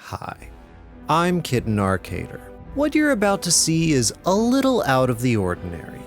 Hi, I'm Kitten Arcader. What you're about to see is a little out of the ordinary.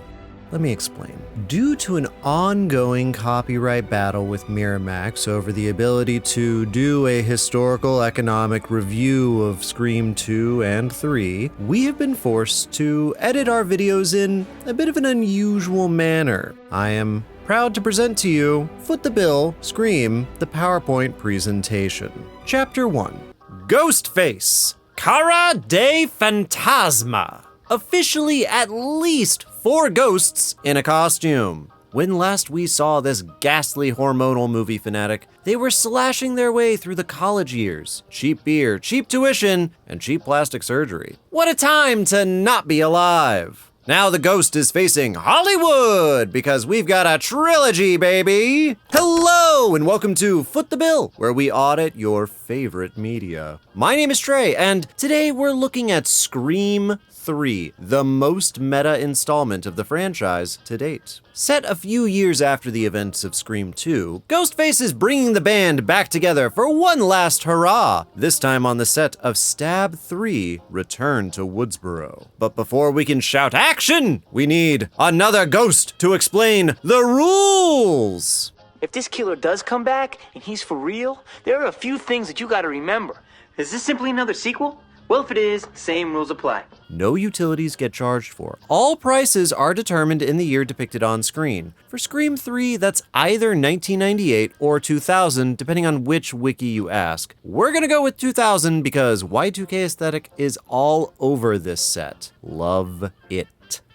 Let me explain. Due to an ongoing copyright battle with Miramax over the ability to do a historical economic review of Scream 2 and 3, we have been forced to edit our videos in a bit of an unusual manner. I am proud to present to you Foot the Bill, Scream, the PowerPoint presentation. Chapter 1, Ghostface, Cara de Fantasma. Officially at least 4 ghosts in a costume. When last we saw this ghastly hormonal movie fanatic, they were slashing their way through the college years. Cheap beer, cheap tuition, and cheap plastic surgery. What a time to not be alive. Now the ghost is facing Hollywood because we've got a trilogy, baby! Hello, and welcome to Foot the Bill, where we audit your favorite media. My name is Trey, and today we're looking at Scream 3, the most meta installment of the franchise to date. Set a few years after the events of Scream 2, Ghostface is bringing the band back together for one last hurrah, this time on the set of Stab 3, Return to Woodsboro. But before we can shout action, we need another ghost to explain the rules! If this killer does come back, and he's for real, there are a few things that you gotta remember. Is this simply another sequel? Well, if it is, same rules apply. No utilities get charged for. All prices are determined in the year depicted on screen. For Scream 3, that's either 1998 or 2000, depending on which wiki you ask. We're gonna go with 2000 because Y2K aesthetic is all over this set. Love it.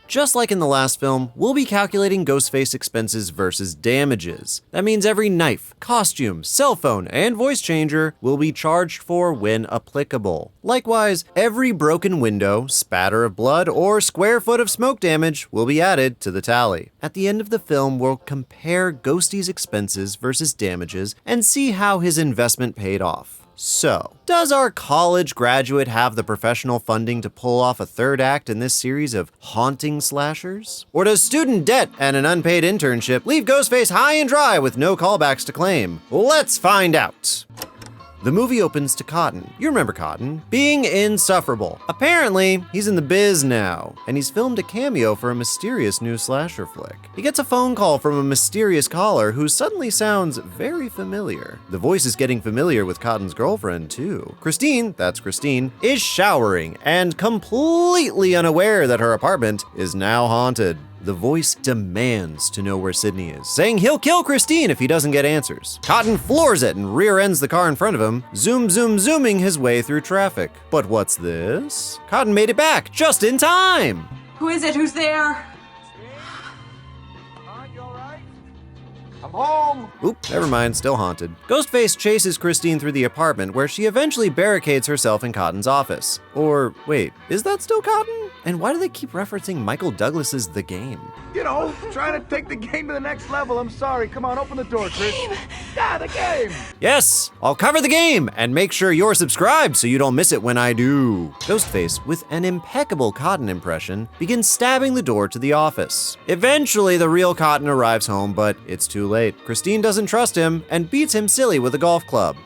Just like in the last film, we'll be calculating Ghostface expenses versus damages. That means every knife, costume, cell phone, and voice changer will be charged for when applicable. Likewise, every broken window, spatter of blood, or square foot of smoke damage will be added to the tally. At the end of the film, we'll compare Ghosty's expenses versus damages and see how his investment paid off. So, does our college graduate have the professional funding to pull off a third act in this series of haunting slashers? Or does student debt and an unpaid internship leave Ghostface high and dry with no callbacks to claim? Let's find out. The movie opens to Cotton, you remember Cotton, being insufferable. Apparently, he's in the biz now, and he's filmed a cameo for a mysterious new slasher flick. He gets a phone call from a mysterious caller who suddenly sounds very familiar. The voice is getting familiar with Cotton's girlfriend, too. Christine, that's Christine, is showering and completely unaware that her apartment is now haunted. The voice demands to know where Sidney is, saying he'll kill Christine if he doesn't get answers. Cotton floors it and rear ends the car in front of him, zooming his way through traffic. But what's this? Cotton made it back just in time! Who is it? Who's there? I'm home! Oop, never mind, still haunted. Ghostface chases Christine through the apartment where she eventually barricades herself in Cotton's office. Or wait, is that still Cotton? And why do they keep referencing Michael Douglas's The Game? You know, trying to take the game to the next level. I'm sorry. Come on, open the door, Chris. Yeah, the game! Yes, I'll cover the game and make sure you're subscribed so you don't miss it when I do. Ghostface, with an impeccable Cotton impression, begins stabbing the door to the office. Eventually, the real Cotton arrives home, but it's too late. Christine doesn't trust him and beats him silly with a golf club.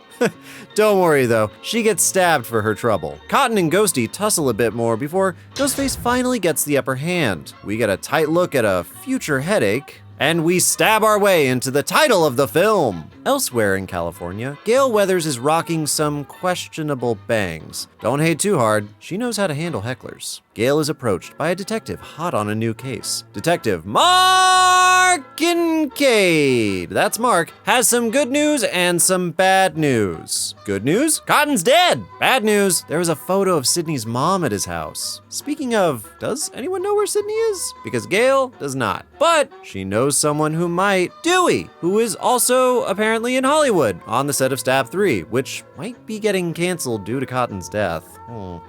Don't worry though, she gets stabbed for her trouble. Cotton and Ghosty tussle a bit more before Ghostface finally gets the upper hand. We get a tight look at a future headache, and we stab our way into the title of the film. Elsewhere in California, Gail Weathers is rocking some questionable bangs. Don't hate too hard, she knows how to handle hecklers. Gail is approached by a detective hot on a new case. Detective Mark Kincaid, that's Mark, has some good news and some bad news. Good news? Cotton's dead. Bad news? There was a photo of Sidney's mom at his house. Speaking of, does anyone know where Sidney is? Because Gail does not. But she knows someone who might. Dewey, who is also apparently in Hollywood on the set of Stab 3, which might be getting canceled due to Cotton's death.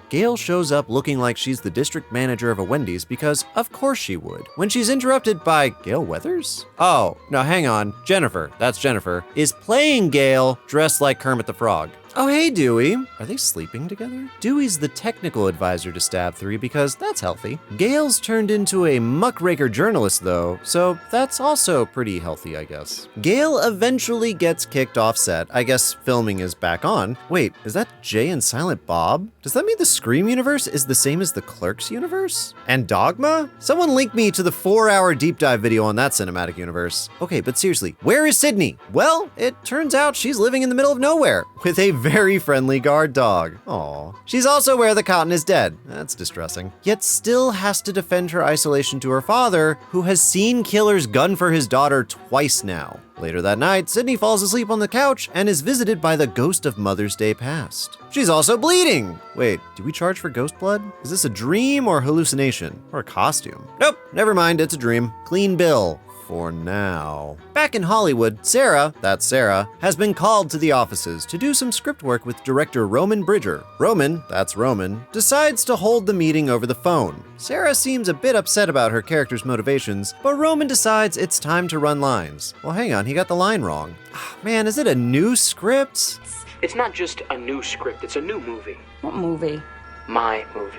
Gail shows up looking like she's the district manager of a Wendy's because of course she would, when she's interrupted by Gail Weathers? Oh, no, hang on. Jennifer, that's Jennifer, is playing Gail dressed like Kermit the Frog. Oh, hey, Dewey. Are they sleeping together? Dewey's the technical advisor to Stab 3 because that's healthy. Gale's turned into a muckraker journalist, though, so that's also pretty healthy, I guess. Gale eventually gets kicked off set. I guess filming is back on. Wait, is that Jay and Silent Bob? Does that mean the Scream universe is the same as the Clerks universe? And Dogma? Someone link me to the 4-hour deep dive video on that cinematic universe. Okay, but seriously, where is Sidney? Well, it turns out she's living in the middle of nowhere with a very friendly guard dog. Aw. She's also where the cotton is dead. That's distressing. Yet still has to defend her isolation to her father, who has seen killers gun for his daughter twice now. Later that night, Sidney falls asleep on the couch and is visited by the ghost of Mother's Day past. She's also bleeding. Wait, do we charge for ghost blood? Is this a dream or hallucination? Or a costume? Nope, never mind, it's a dream. Clean bill. For now. Back in Hollywood, Sarah, that's Sarah, has been called to the offices to do some script work with director Roman Bridger. Roman, that's Roman, decides to hold the meeting over the phone. Sarah seems a bit upset about her character's motivations, but Roman decides it's time to run lines. Well, hang on, he got the line wrong. Man, is it a new script? It's not just a new script, it's a new movie. What movie? My movie.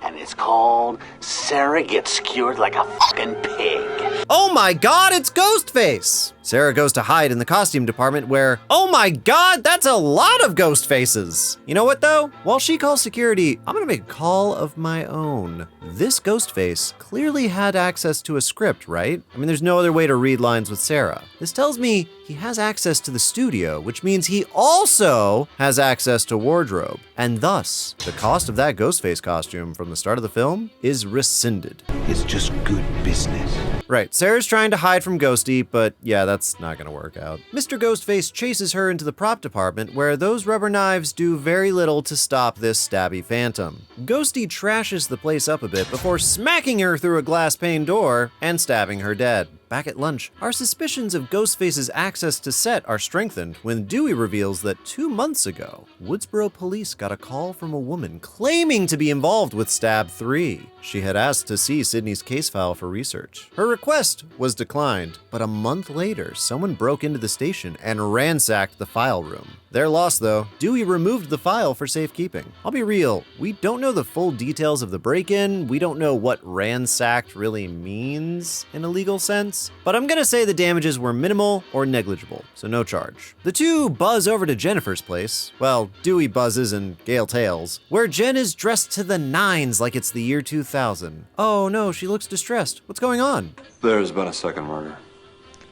And it's called Sarah Gets Skewered Like a Fucking Pig. Oh my god, it's Ghostface! Sarah goes to hide in the costume department where, oh my god, that's a lot of ghost faces! You know what though? While she calls security, I'm gonna make a call of my own. This Ghostface clearly had access to a script, right? I mean, there's no other way to read lines with Sarah. This tells me he has access to the studio, which means he also has access to wardrobe. And thus, the cost of that Ghostface costume from the start of the film is rescinded. It's just good business. Right, Sarah's trying to hide from Ghosty, but yeah, that's not gonna work out. Mr. Ghostface chases her into the prop department where those rubber knives do very little to stop this stabby phantom. Ghosty trashes the place up a bit before smacking her through a glass pane door and stabbing her dead. Back at lunch, our suspicions of Ghostface's access to set are strengthened when Dewey reveals that 2 months ago, Woodsboro police got a call from a woman claiming to be involved with Stab 3. She had asked to see Sidney's case file for research. Her request was declined, but a month later, someone broke into the station and ransacked the file room. Their loss though, Dewey removed the file for safekeeping. I'll be real, we don't know the full details of the break-in, we don't know what ransacked really means in a legal sense, but I'm gonna say the damages were minimal or negligible, so no charge. The two buzz over to Jennifer's place, well, Dewey buzzes and Gale tails, where Jen is dressed to the nines like it's the year 2000. Oh no, she looks distressed. What's going on? There's been a second murder.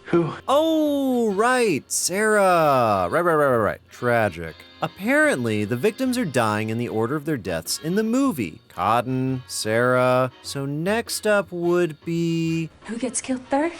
Who? Oh, right, Sarah. Right. Tragic. Apparently, the victims are dying in the order of their deaths in the movie. Cotton, Sarah. So next up would be... Who gets killed third?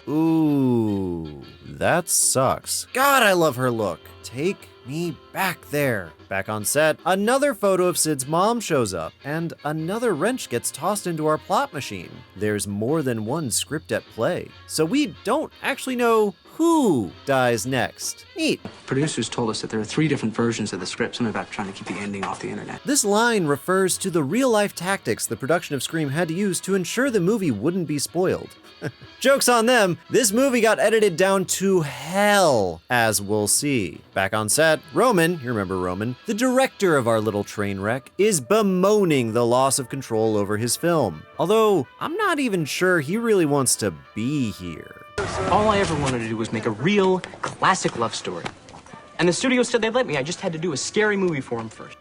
Ooh, that sucks. God, I love her look. Take me back there. Back on set, another photo of Sid's mom shows up, and another wrench gets tossed into our plot machine. There's more than one script at play, so we don't actually know who dies next. Neat. Producers told us that there are 3 different versions of the script, something about trying to keep the ending off the internet. This line refers to the real-life tactics the production of Scream had to use to ensure the movie wouldn't be spoiled. Joke's on them, this movie got edited down to hell, as we'll see. Back on set, Roman, you remember Roman, the director of our little train wreck, is bemoaning the loss of control over his film. Although, I'm not even sure he really wants to be here. All I ever wanted to do was make a real classic love story. And the studio said they'd let me. I just had to do a scary movie for them first.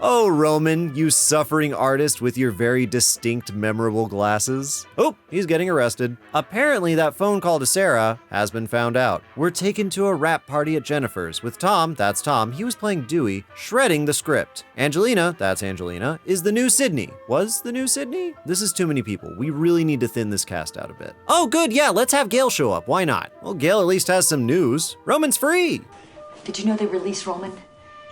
Oh, Roman, you suffering artist with your very distinct, memorable glasses. Oh, he's getting arrested. Apparently, that phone call to Sarah has been found out. We're taken to a rap party at Jennifer's with Tom, that's Tom, he was playing Dewey, shredding the script. Angelina, that's Angelina, is the new Sidney. Was the new Sidney? This is too many people. We really need to thin this cast out a bit. Oh, good, yeah, let's have Gale show up. Why not? Well, Gale at least has some news. Roman's free. Did you know they released Roman?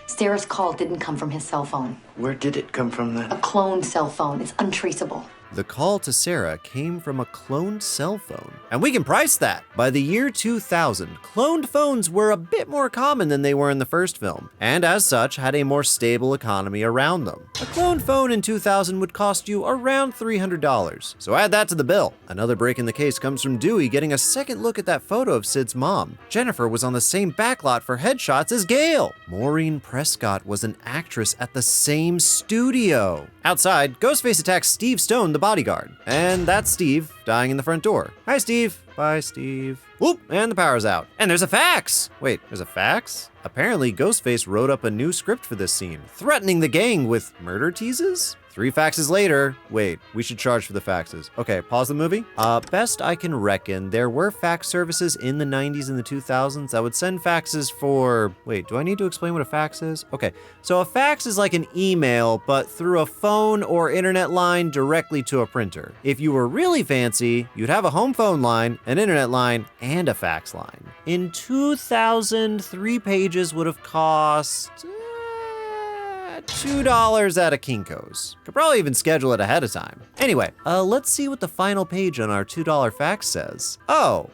Sarah's call didn't come from his cell phone. Where did it come from then? A cloned cell phone. It's untraceable. The call to Sarah came from a cloned cell phone. And we can price that. By the year 2000, cloned phones were a bit more common than they were in the first film, and as such had a more stable economy around them. A cloned phone in 2000 would cost you around $300, so add that to the bill. Another break in the case comes from Dewey getting a second look at that photo of Sid's mom. Jennifer was on the same backlot for headshots as Gail. Maureen Prescott was an actress at the same studio. Outside, Ghostface attacks Steve Stone, the bodyguard. And that's Steve dying in the front door. Hi, Steve. Bye, Steve. Whoop, and the power's out. And there's a fax. Wait, there's a fax? Apparently, Ghostface wrote up a new script for this scene, threatening the gang with murder teases? 3 faxes later. Wait, we should charge for the faxes. Okay, pause the movie. Best I can reckon, there were fax services in the 90s and the 2000s that would send faxes for... Wait, do I need to explain what a fax is? Okay, so a fax is like an email, but through a phone or internet line directly to a printer. If you were really fancy, you'd have a home phone line, an internet line, and a fax line. In 2000, 3 pages would have cost... $2 at a Kinko's. Could probably even schedule it ahead of time. Anyway, let's see what the final page on our $2 fax says. Oh,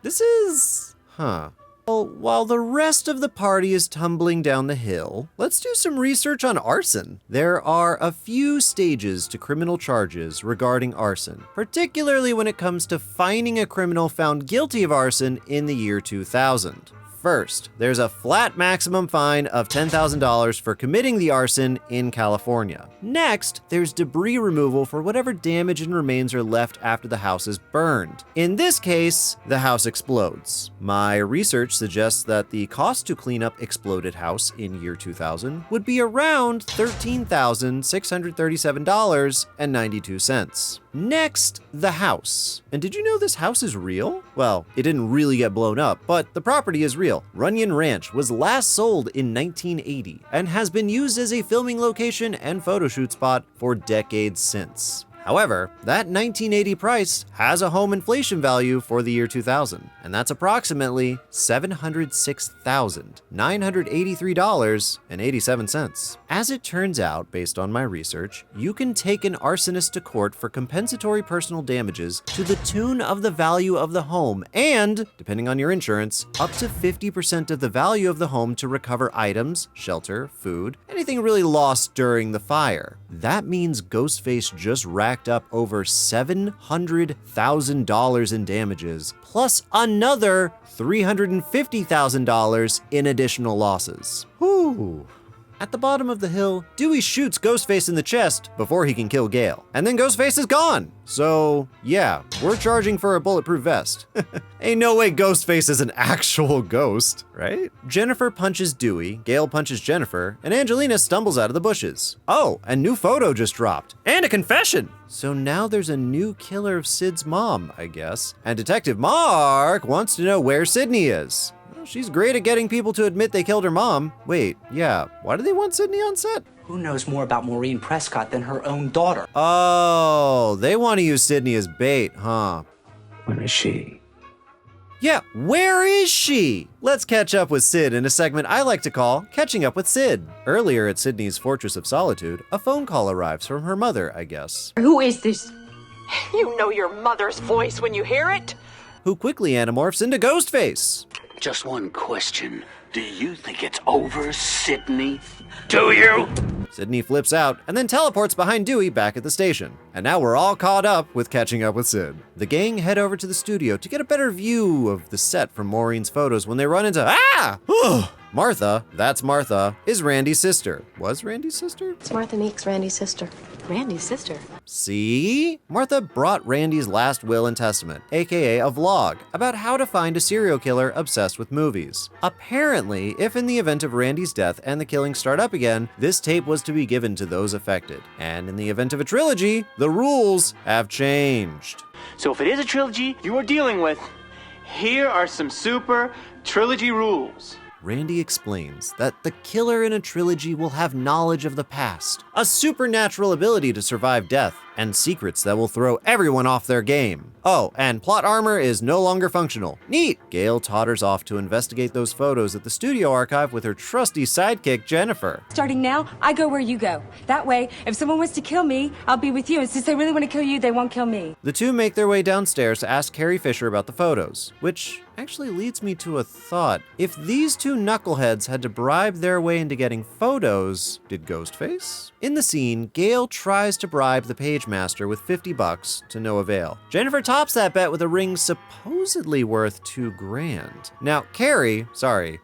this is, Well, while the rest of the party is tumbling down the hill, let's do some research on arson. There are a few stages to criminal charges regarding arson, particularly when it comes to finding a criminal found guilty of arson in the year 2000. First, there's a flat maximum fine of $10,000 for committing the arson in California. Next, there's debris removal for whatever damage and remains are left after the house is burned. In this case, the house explodes. My research suggests that the cost to clean up exploded house in year 2000 would be around $13,637.92. Next, the house. And did you know this house is real? Well, it didn't really get blown up, but the property is real. Runyon Ranch was last sold in 1980 and has been used as a filming location and photo shoot spot for decades since. However, that 1980 price has a home inflation value for the year 2000, and that's approximately $706,983.87. As it turns out, based on my research, you can take an arsonist to court for compensatory personal damages to the tune of the value of the home and, depending on your insurance, up to 50% of the value of the home to recover items, shelter, food, anything really lost during the fire. That means Ghostface just racked up over $700,000 in damages, plus another $350,000 in additional losses. Whew. At the bottom of the hill, Dewey shoots Ghostface in the chest before he can kill Gail. And then Ghostface is gone. So, yeah, we're charging for a bulletproof vest. Ain't no way Ghostface is an actual ghost, right? Jennifer punches Dewey, Gail punches Jennifer, and Angelina stumbles out of the bushes. Oh, a new photo just dropped. And a confession! So now there's a new killer of Sid's mom, I guess. And Detective Mark wants to know where Sidney is. She's great at getting people to admit they killed her mom. Wait, yeah, why do they want Sidney on set? Who knows more about Maureen Prescott than her own daughter? Oh, they want to use Sidney as bait, huh? Where is she? Yeah, where is she? Let's catch up with Sid in a segment I like to call Catching Up with Sid. Earlier at Sidney's Fortress of Solitude, a phone call arrives from her mother, I guess. Who is this? You know your mother's voice when you hear it. Who quickly anamorphs into Ghostface. Just one question. Do you think it's over, Sidney? Do you? Sidney flips out and then teleports behind Dewey back at the station. And now we're all caught up with Catching Up with Sid. The gang head over to the studio to get a better view of the set from Maureen's photos when they run into Martha, that's Martha, is Randy's sister. Was Randy's sister? It's Martha Meeks, Randy's sister. Randy's sister. See? Martha brought Randy's last will and testament, aka a vlog, about how to find a serial killer obsessed with movies. Apparently, if in the event of Randy's death and the killings start up again, this tape was to be given to those affected. And in the event of a trilogy, the rules have changed. So if it is a trilogy you are dealing with, here are some super trilogy rules. Randy explains that the killer in a trilogy will have knowledge of the past, a supernatural ability to survive death, and secrets that will throw everyone off their game. Oh, and plot armor is no longer functional. Neat! Gale totters off to investigate those photos at the studio archive with her trusty sidekick, Jennifer. Starting now, I go where you go. That way, if someone wants to kill me, I'll be with you. And since they really want to kill you, they won't kill me. The two make their way downstairs to ask Carrie Fisher about the photos, which actually leads me to a thought. If these two knuckleheads had to bribe their way into getting photos, did Ghostface? In the scene, Gale tries to bribe the page master with $50 to no avail. Jennifer tops that bet with a ring supposedly worth $2,000. Now,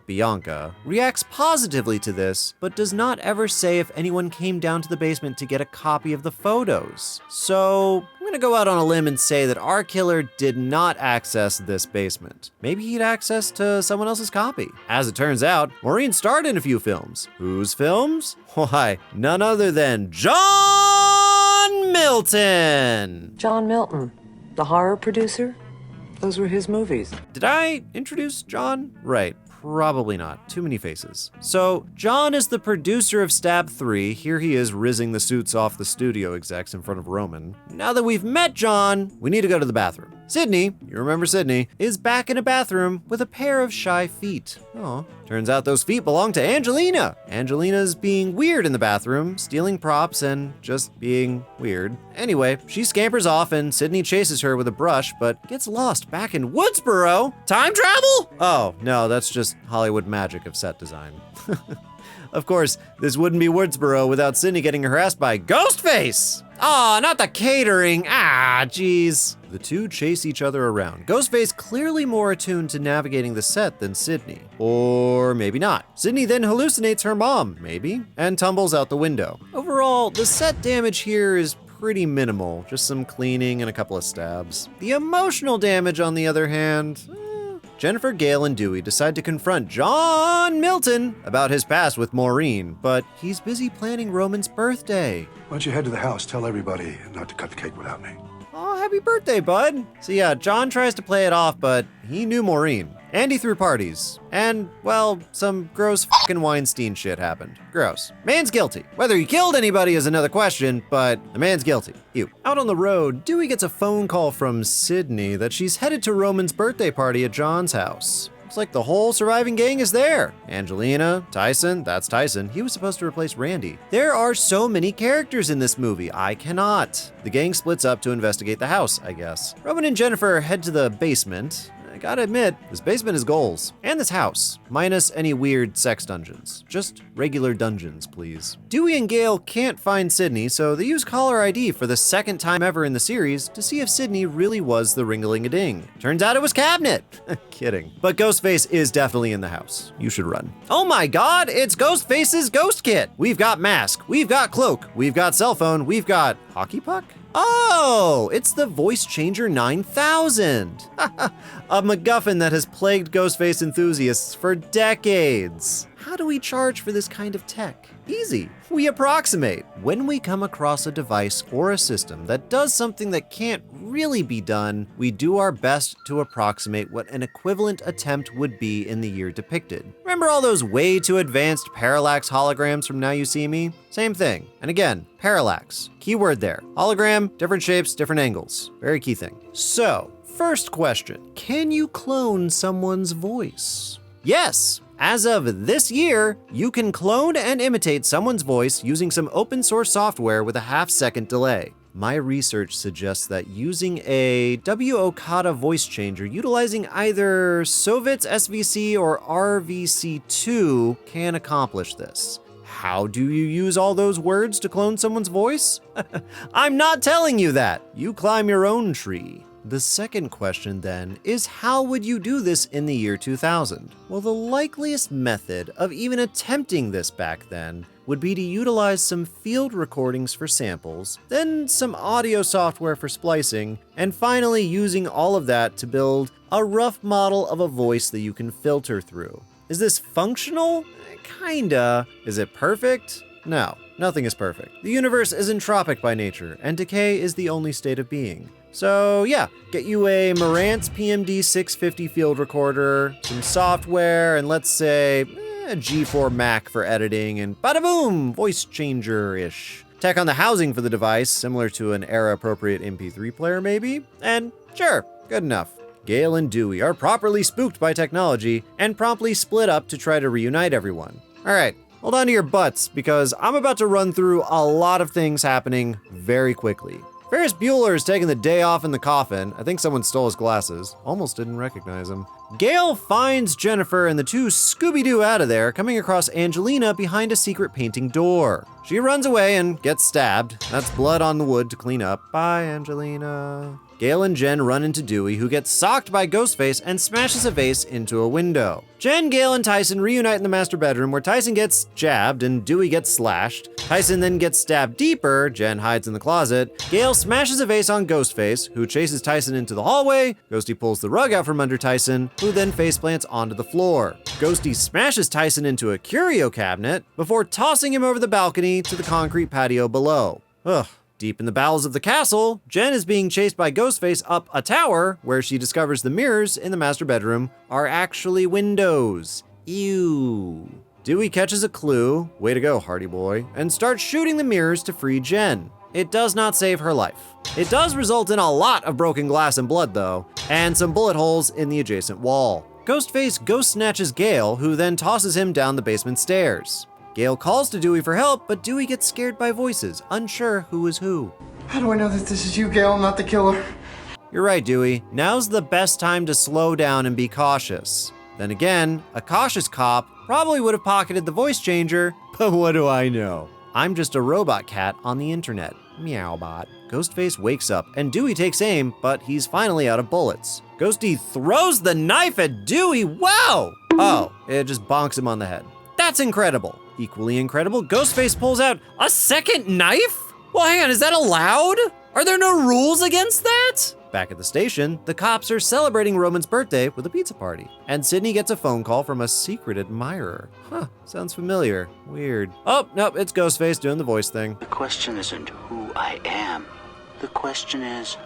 Bianca, reacts positively to this, but does not ever say if anyone came down to the basement to get a copy of the photos. So, I'm gonna go out on a limb and say that our killer did not access this basement. Maybe he'd access to someone else's copy. As it turns out, Maureen starred in a few films. Whose films? Why, none other than John Milton! John Milton, the horror producer? Those were his movies. Did I introduce John? Right. Probably not. Too many faces. So, John is the producer of Stab 3. Here he is rizzing the suits off the studio execs in front of Roman. Now that we've met John, we need to go to the bathroom. Sidney, you remember Sidney, is back in a bathroom with a pair of shy feet. Oh, turns out those feet belong to Angelina. Angelina's being weird in the bathroom, stealing props and just being weird. Anyway, she scampers off and Sidney chases her with a brush, but gets lost back in Woodsboro. Time travel? Oh, no, that's just Hollywood magic of set design. Of course, this wouldn't be Woodsboro without Sidney getting harassed by Ghostface! Aw, not the catering! Ah, jeez. The two chase each other around. Ghostface clearly more attuned to navigating the set than Sidney. Or maybe not. Sidney then hallucinates her mom, maybe, and tumbles out the window. Overall, the set damage here is pretty minimal, just some cleaning and a couple of stabs. The emotional damage, on the other hand, Jennifer, Gale, and Dewey decide to confront John Milton about his past with Maureen, but he's busy planning Roman's birthday. Why don't you head to the house, tell everybody not to cut the cake without me. Oh, happy birthday, bud. So yeah, John tries to play it off, but he knew Maureen. And he threw parties. And, well, some gross fucking Weinstein shit happened. Gross. Man's guilty. Whether he killed anybody is another question, but the man's guilty. Ew. Out on the road, Dewey gets a phone call from Sidney that she's headed to Roman's birthday party at John's house. Looks like the whole surviving gang is there. Angelina, Tyson, that's Tyson. He was supposed to replace Randy. There are so many characters in this movie, I cannot. The gang splits up to investigate the house, I guess. Roman and Jennifer head to the basement. I gotta admit, this basement is goals. And this house, minus any weird sex dungeons. Just regular dungeons, please. Dewey and Gale can't find Sidney, so they use caller ID for the second time ever in the series to see if Sidney really was the ring-a-ling-a-ding. Turns out it was Cabinet. Kidding. But Ghostface is definitely in the house. You should run. Oh my god, it's Ghostface's ghost kit! We've got mask, we've got cloak, we've got cell phone, we've got hockey puck? Oh, it's the Voice Changer 9000. A MacGuffin that has plagued Ghostface enthusiasts for decades. How do we charge for this kind of tech? Easy. We approximate. When we come across a device or a system that does something that can't really be done, we do our best to approximate what an equivalent attempt would be in the year depicted. Remember all those way too advanced parallax holograms from Now You See Me? Same thing. And again, parallax. Keyword there. Hologram, different shapes, different angles. Very key thing. So, first question. Can you clone someone's voice? Yes. As of this year, you can clone and imitate someone's voice using some open source software with a half-second delay. My research suggests that using a W. Okada voice changer utilizing either Sovit's SVC or RVC2 can accomplish this. How do you use all those words to clone someone's voice? I'm not telling you that. You climb your own tree. The second question then is, how would you do this in the year 2000? Well, the likeliest method of even attempting this back then would be to utilize some field recordings for samples, then some audio software for splicing, and finally using all of that to build a rough model of a voice that you can filter through. Is this functional? Kinda. Is it perfect? No, nothing is perfect. The universe is entropic by nature, and decay is the only state of being. So yeah, get you a Marantz PMD 650 field recorder, some software, and let's say a G4 Mac for editing, and bada boom, voice changer-ish. tech on the housing for the device, similar to an era-appropriate MP3 player maybe, and sure, good enough. Gale and Dewey are properly spooked by technology and promptly split up to try to reunite everyone. All right, hold on to your butts because I'm about to run through a lot of things happening very quickly. Ferris Bueller is taking the day off in the coffin. I think someone stole his glasses. Almost didn't recognize him. Gale finds Jennifer and the two Scooby Doo out of there, coming across Angelina behind a secret painting door. She runs away and gets stabbed. That's blood on the wood to clean up. Bye, Angelina. Gale and Jen run into Dewey, who gets socked by Ghostface and smashes a vase into a window. Jen, Gale, and Tyson reunite in the master bedroom where Tyson gets jabbed and Dewey gets slashed. Tyson then gets stabbed deeper. Jen hides in the closet. Gale smashes a vase on Ghostface, who chases Tyson into the hallway. Ghosty pulls the rug out from under Tyson, who then faceplants onto the floor. Ghosty smashes Tyson into a curio cabinet before tossing him over the balcony to the concrete patio below. Ugh. Deep in the bowels of the castle, Jen is being chased by Ghostface up a tower where she discovers the mirrors in the master bedroom are actually windows. Ew. Dewey catches a clue, way to go, Hardy Boy, and starts shooting the mirrors to free Jen. It does not save her life. It does result in a lot of broken glass and blood though, and some bullet holes in the adjacent wall. Ghostface ghost snatches Gale, who then tosses him down the basement stairs. Gale calls to Dewey for help, but Dewey gets scared by voices, unsure who is who. How do I know that this is you, Gale, not the killer? You're right, Dewey. Now's the best time to slow down and be cautious. Then again, a cautious cop probably would have pocketed the voice changer, but what do I know? I'm just a robot cat on the internet. Meowbot. Ghostface wakes up and Dewey takes aim, but he's finally out of bullets. Ghosty throws the knife at Dewey. Wow! Oh, it just bonks him on the head. That's incredible. Equally incredible, Ghostface pulls out a second knife? Well, hang on, is that allowed? Are there no rules against that? Back at the station, the cops are celebrating Roman's birthday with a pizza party, and Sidney gets a phone call from a secret admirer. Huh, sounds familiar. Weird. Oh, nope, it's Ghostface doing the voice thing. The question isn't who I am. The question is,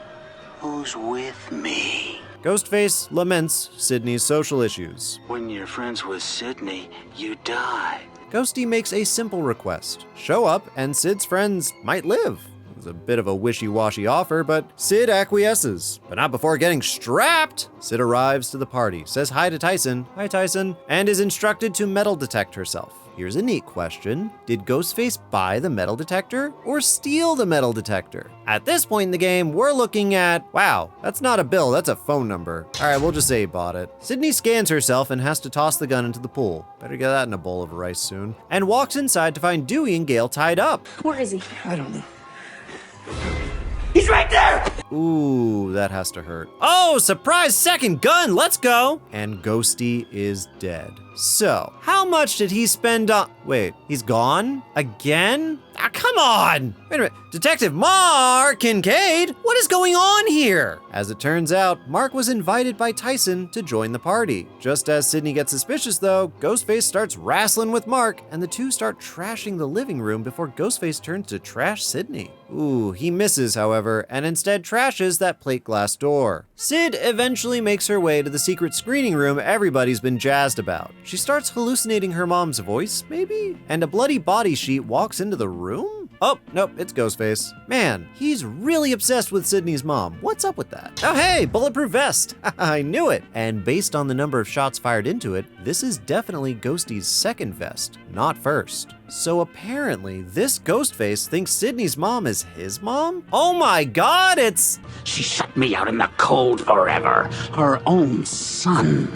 who's with me? Ghostface laments Sidney's social issues. When you're friends with Sidney, you die. Ghosty makes a simple request. Show up and Sid's friends might live. It's a bit of a wishy-washy offer, but Sid acquiesces. But not before getting strapped. Sid arrives to the party, says hi to Tyson, hi Tyson, and is instructed to metal detect herself. Here's a neat question. Did Ghostface buy the metal detector or steal the metal detector? At this point in the game, we're looking at, wow, that's not a bill, that's a phone number. All right, we'll just say he bought it. Sidney scans herself and has to toss the gun into the pool. Better get that in a bowl of rice soon. And walks inside to find Dewey and Gale tied up. Where is he? I don't know. He's right there! Ooh, that has to hurt. Oh, surprise second gun, let's go! And Ghosty is dead. So, how much did he spend on— wait, he's gone? Again? Ah, come on! Wait a minute, Detective Mark Kincaid, what is going on here? As it turns out, Mark was invited by Tyson to join the party. Just as Sidney gets suspicious though, Ghostface starts wrestling with Mark, and the two start trashing the living room before Ghostface turns to trash Sidney. Ooh, he misses, however, and instead trashes that plate glass door. Sid eventually makes her way to the secret screening room everybody's been jazzed about. She starts hallucinating her mom's voice, maybe? And a bloody body sheet walks into the room? Oh, nope, it's Ghostface. Man, he's really obsessed with Sidney's mom. What's up with that? Oh hey, bulletproof vest. I knew it. And based on the number of shots fired into it, this is definitely Ghosty's second vest, not first. So apparently, this Ghostface thinks Sidney's mom is his mom? Oh my god, it's— She shut me out in the cold forever. Her own son.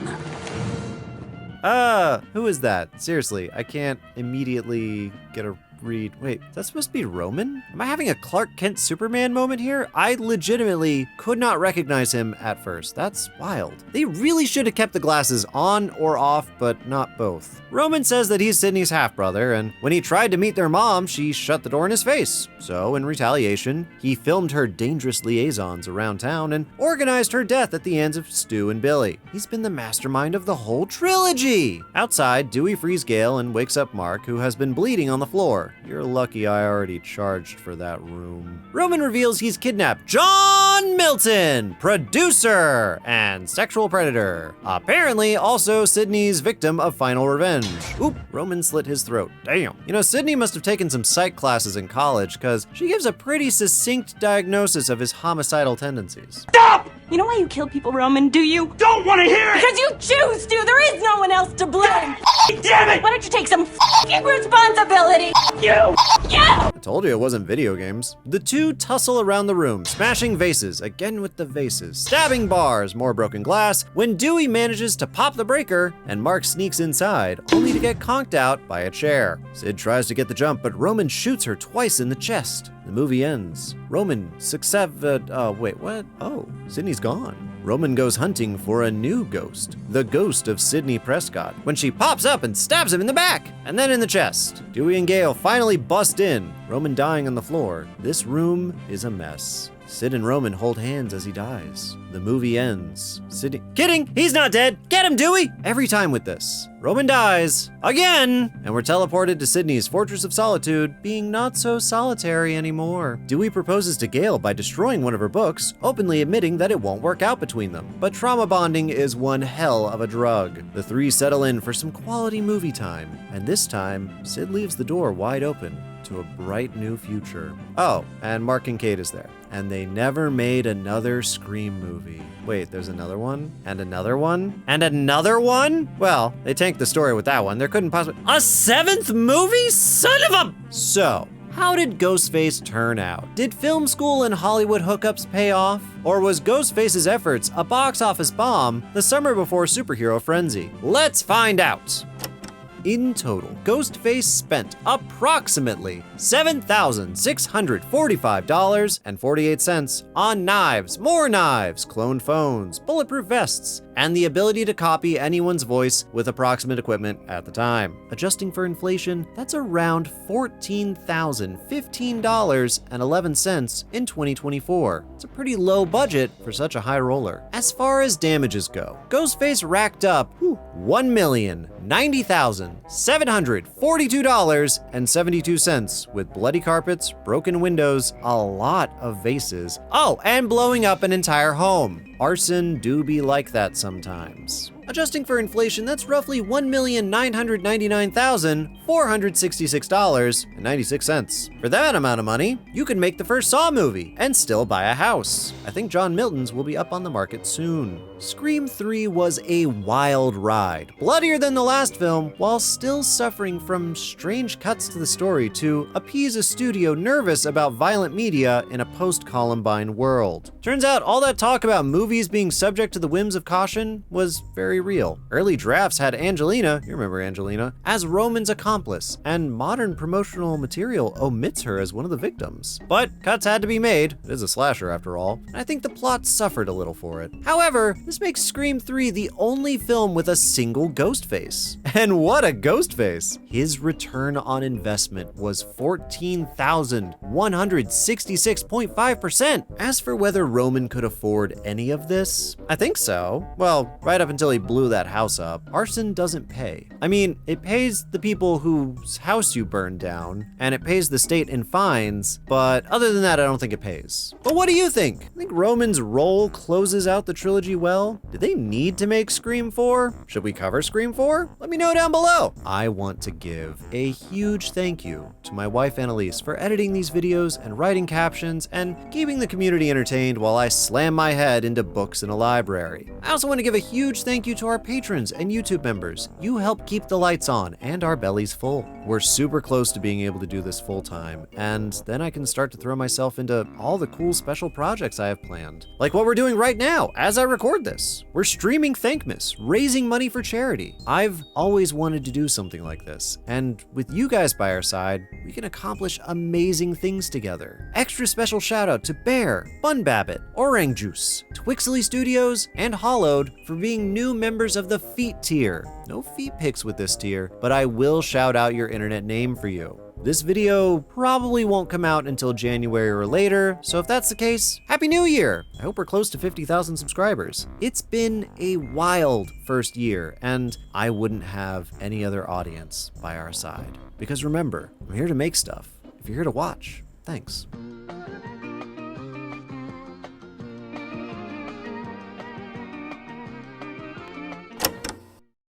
Who is that? Seriously, I can't immediately get a read. Wait, is that supposed to be Roman? Am I having a Clark Kent Superman moment here? I legitimately could not recognize him at first. That's wild. They really should have kept the glasses on or off, but not both. Roman says that he's Sidney's half-brother, and when he tried to meet their mom, she shut the door in his face. So, in retaliation, he filmed her dangerous liaisons around town and organized her death at the hands of Stu and Billy. He's been the mastermind of the whole trilogy! Outside, Dewey frees Gale and wakes up Mark, who has been bleeding on the floor. floor. You're lucky I already charged for that room. Roman reveals he's kidnapped John Milton, producer and sexual predator. Apparently also Sidney's victim of final revenge. Oop, Roman slit his throat. Damn. You know, Sidney must have taken some psych classes in college, because she gives a pretty succinct diagnosis of his homicidal tendencies. Stop! You know why you kill people, Roman, do you? Don't want to hear it! Because you choose to! There is no one else to blame! Damn it! Why don't you take some f***ing responsibility? You! You! I told you it wasn't video games. The two tussle around the room, smashing vases, again with the vases, stabbing bars, more broken glass, when Dewey manages to pop the breaker, and Mark sneaks inside, only to get conked out by a chair. Sid tries to get the jump, but Roman shoots her twice in the chest. The movie ends. Roman wait, what? Oh, Sidney's gone. Roman goes hunting for a new ghost, the ghost of Sidney Prescott, when she pops up and stabs him in the back, and then in the chest. Dewey and Gale finally bust in, Roman dying on the floor. This room is a mess. Sid and Roman hold hands as he dies. The movie ends. Sidney, kidding, he's not dead. Get him, Dewey! Every time with this. Roman dies, again, and we're teleported to Sidney's Fortress of Solitude, being not so solitary anymore. Dewey proposes to Gale by destroying one of her books, openly admitting that it won't work out between them. But trauma bonding is one hell of a drug. The three settle in for some quality movie time, and this time, Sid leaves the door wide open to a bright new future. Oh, and Mark Kincaid is there. And they never made another Scream movie. Wait, there's another one? And another one? And another one? Well, they tanked the story with that one. There couldn't possibly— a seventh movie? Son of a— So, how did Ghostface turn out? Did film school and Hollywood hookups pay off? Or was Ghostface's efforts a box office bomb the summer before Superhero Frenzy? Let's find out. In total, Ghostface spent approximately $7,645.48 on knives, more knives, cloned phones, bulletproof vests, and the ability to copy anyone's voice with approximate equipment at the time. Adjusting for inflation, that's around $14,015.11 in 2024. It's a pretty low budget for such a high roller. As far as damages go, Ghostface racked up $1,090,742.72 with bloody carpets, broken windows, a lot of vases, oh, and blowing up an entire home. Arson do be like that sometimes. Adjusting for inflation, that's roughly $1,999,466.96. For that amount of money, you can make the first Saw movie and still buy a house. I think John Milton's will be up on the market soon. Scream 3 was a wild ride, bloodier than the last film, while still suffering from strange cuts to the story to appease a studio nervous about violent media in a post-Columbine world. Turns out all that talk about movies being subject to the whims of caution was very real. Early drafts had Angelina, you remember Angelina, as Roman's accomplice, and modern promotional material omits her as one of the victims. But cuts had to be made. It is a slasher after all, and I think the plot suffered a little for it. However, this makes Scream 3 the only film with a single Ghostface. And what a Ghostface! His return on investment was 14,166.5%. As for whether Roman could afford any of this, I think so. Well, right up until he blew that house up. Arson doesn't pay. I mean, it pays the people whose house you burned down, and it pays the state in fines, but other than that, I don't think it pays. But what do you think? I think Roman's role closes out the trilogy well? Did they need to make Scream 4? Should we cover Scream 4? Let me know down below. I want to give a huge thank you to my wife Annalise for editing these videos and writing captions and keeping the community entertained while I slam my head into books in a library. I also want to give a huge thank you to our patrons and YouTube members. You help keep the lights on and our bellies full. We're super close to being able to do this full time, and then I can start to throw myself into all the cool special projects I have planned. Like what we're doing right now as I record this. We're streaming Thankmas, raising money for charity. I've always wanted to do something like this, and with you guys by our side, we can accomplish amazing things together. Extra special shout out to Bear, Bun Babbit, Orang Juice, Twixley Studios, and Hollowed for being new members of the Feet tier. No feet pics with this tier, but I will shout out your internet name for you. This video probably won't come out until January or later, so if that's the case, Happy New Year! I hope we're close to 50,000 subscribers. It's been a wild first year, and I wouldn't have any other audience by our side. Because remember, I'm here to make stuff. If you're here to watch, thanks.